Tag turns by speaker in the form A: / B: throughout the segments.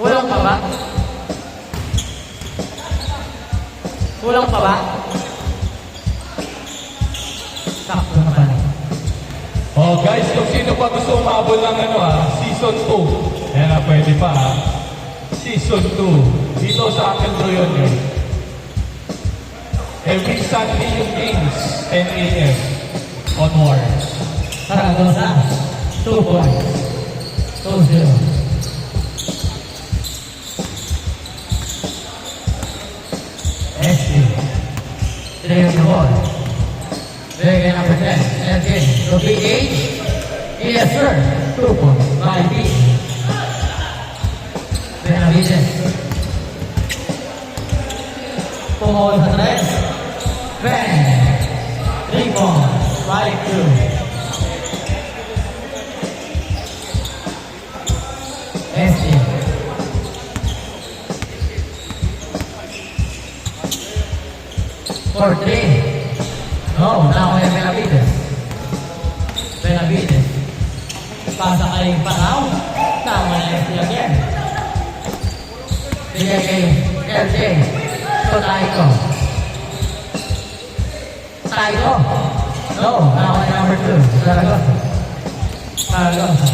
A: Kulang pa ba? Kulang pa ba? Sakto na pala.
B: Oh guys, kung sino pa gusto umabol ng Season 2. Ayan, pwede pa Season 2. Dito sa akin bro yun eh. Every Sunday yung games, 10 a.m. onwards.
A: Saragosa, 2 points. 2-0. SC, 3 on the ball. Bigay number 10, Elgin, to BH. Yes sir, 2 points by B. Benavides. Pumawal sa 3. Ben, 3 points, 5-2. SC. For 3. No, now kay Benavides. Benavides. Pasa kay Panaw. Tama na SC again. Bigay kay LJ. So, Taiko. Taiko. No, now kay number 2. Zaragoza. Zaragoza.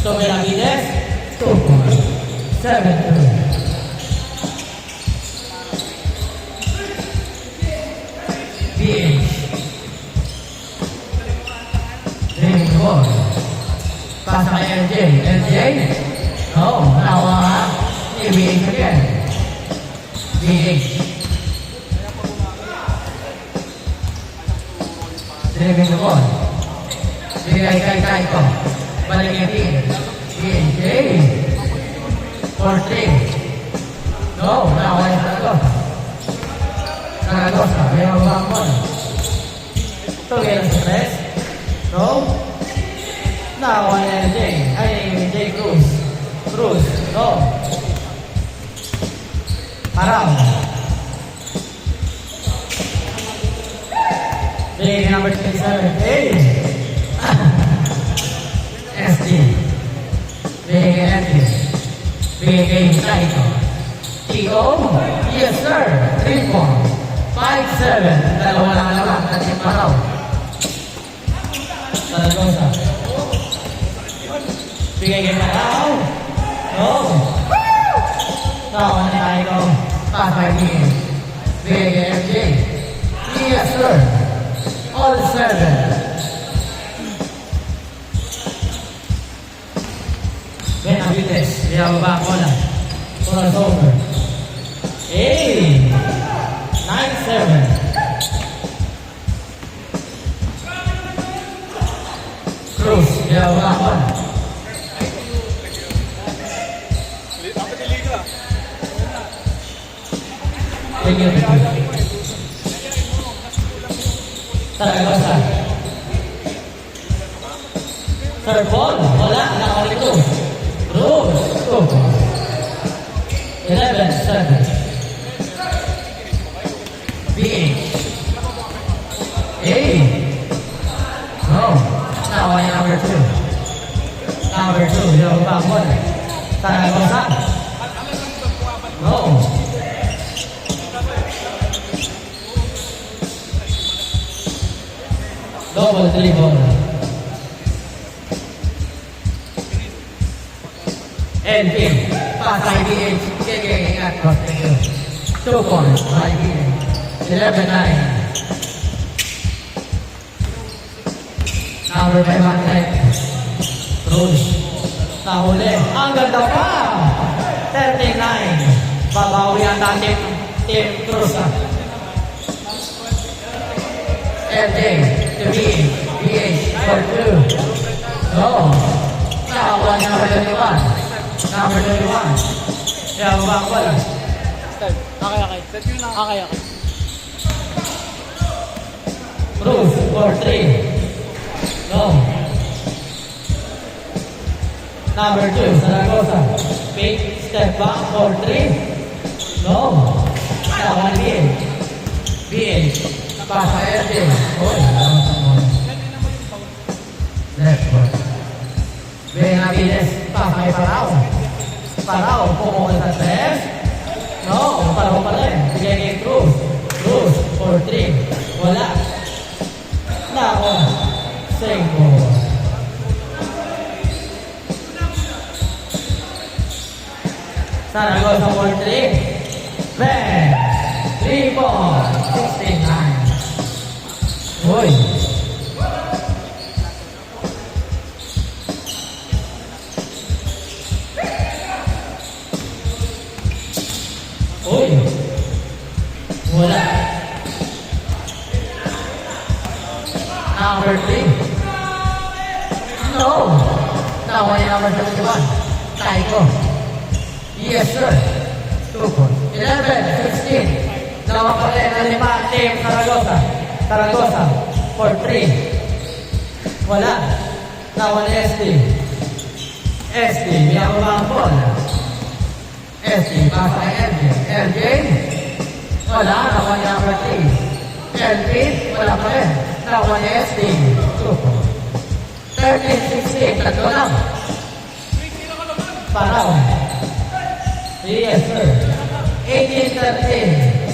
A: So, Benavides. 2 points. 7-2. BH. Driving the ball. Pasa kay LJ. LJ. No, nawa ni BH again. BH. Driving the ball. Bigay kay Taiko. Balik yung team. BH. For 3. No, nawa ni Zaragoza. Zaragoza, ayaw ba ang bola? Tugay lang sa 3. No. Nakuha niya yung Jay. Ay, J. Cruz. Cruz. No. Parang. Jay, number 27. Hey. SD. Bigay kay SD. Bigay kay Taiko. T.O. Yes, sir. 3 points. 5-7. Dalawa lang naman. Natin paraw. Zaragoza. Bigay kay Paraw. No. Tawa ni Taiko. Pasay ni. Bigay kay MJ. Yes, sir. All 7. Benavides. Dia babak bola. Bola over. Hey. 9-7. Cruz, dia babak bola. Tinggal itu. Zaragoza. Third ball, bola nakawal itu. Cruz, 11-7. BH. Hey. No. Now I number 2. Number 2, dia babak bola. Zaragoza. No. Double dribble. NP. Pasay BH. Sige, ingat. 2 points by BH. 11-9. Number 500. Cruz. Nahuli. Ang ganda pa. 39. Babawi ang dating Team Cruz. LJ. To BH for 2. No. Nakakuha number 21. Number 21. Kaya babak bola.
C: Okay.
A: Cruz for 3. No. Number 2, Zaragoza. Big step back for 3. No. Nakuha ni BH. Pasa LJ. Oy, left foot. Benavides, pasa kay Parao. Parao, pumukul sa tres. No, parao pa rin. Bigay kay Cruz. Cruz, for 3. Wala. Nako. Sengko. Saragosa for 3. Bang! 3 point. 69. Uy. Uy. Wala. Number 3. No. Nawala number 21. Taiko. Yes, sir. 2 points. 11, 16. Nawa pa rin ang 5. Team Saragosa. Saragosa. For 3. Wala. Nawala SD. SD. Biyang ba ang ball? SD. Pasa kay LJ. LJ. Wala. Nawala number 3. LP. Wala pa rin. Nawala SD. 2 points. 13, 16. Tatlo lang. Paraw. Yes, sir. 18-13.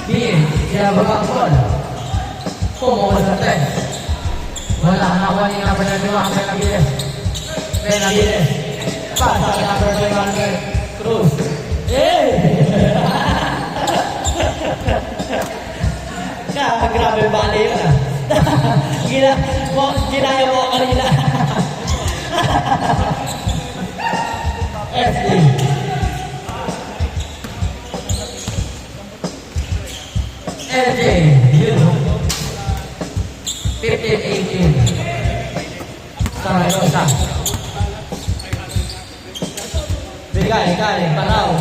A: Bill, sinababang ball. Pumukul sa 10. Wala, nawali na pa na diwa. Benavides. Benavides. Pasa kay number 21 kay Cruz. Eh! Grabe bali yun ah. Ginaya mo kanina. SD. LJ. Yun. 15-18. Saragosa. Bigay, Paraw.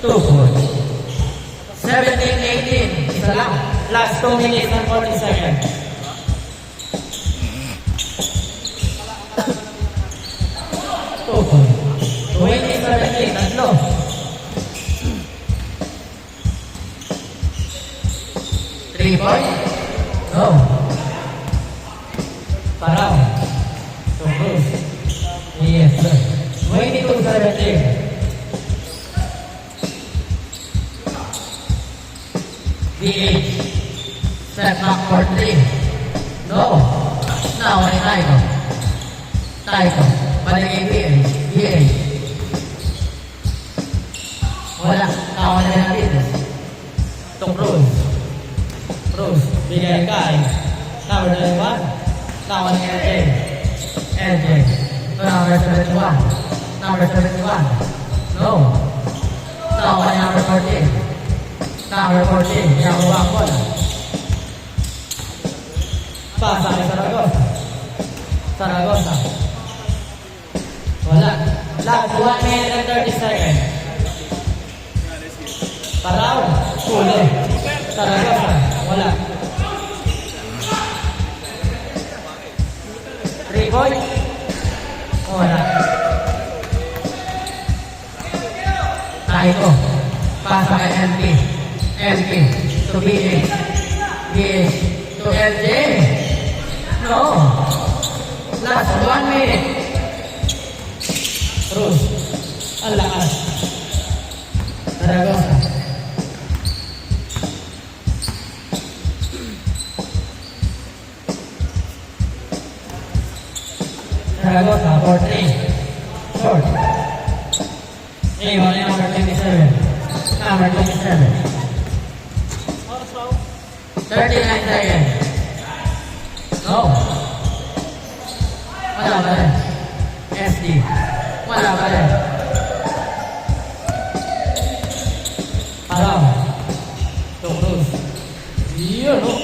A: Two points. 17-18. Isa lang. Last 2 minutes and 40 seconds. Two points. 20-17. Tatlo. Three points. No. Paraw. So close. Yes, sir. 22-17. DH. Step back for 3. No. Now ay Taiko. Taiko. Balik kay DH. DH. Wala. Now ay Benavides. To Cruz. Cruz. Bigay kay number 21. Now ay LJ. LJ. To number 71. Number 71. No. Now ay number 14. Number 14, yang bangkol. Pasa kay Saragosa. Saragosa. Wala. Last 1 minute and 30 seconds. Paraw. Huli. Saragosa. Wala. 3 points. Wala. Taiko. Pasa kay LP. LP to BH. BH to LJ. No. Last 1 minute. Cruz. Ang lakas. Saragosa. Saragosa for 3. Short. Ayun, number 27. Number 27. 39 seconds. No. Wala pa rin. SD. Wala pa rin. Paraw. To Cruz. Yun, no?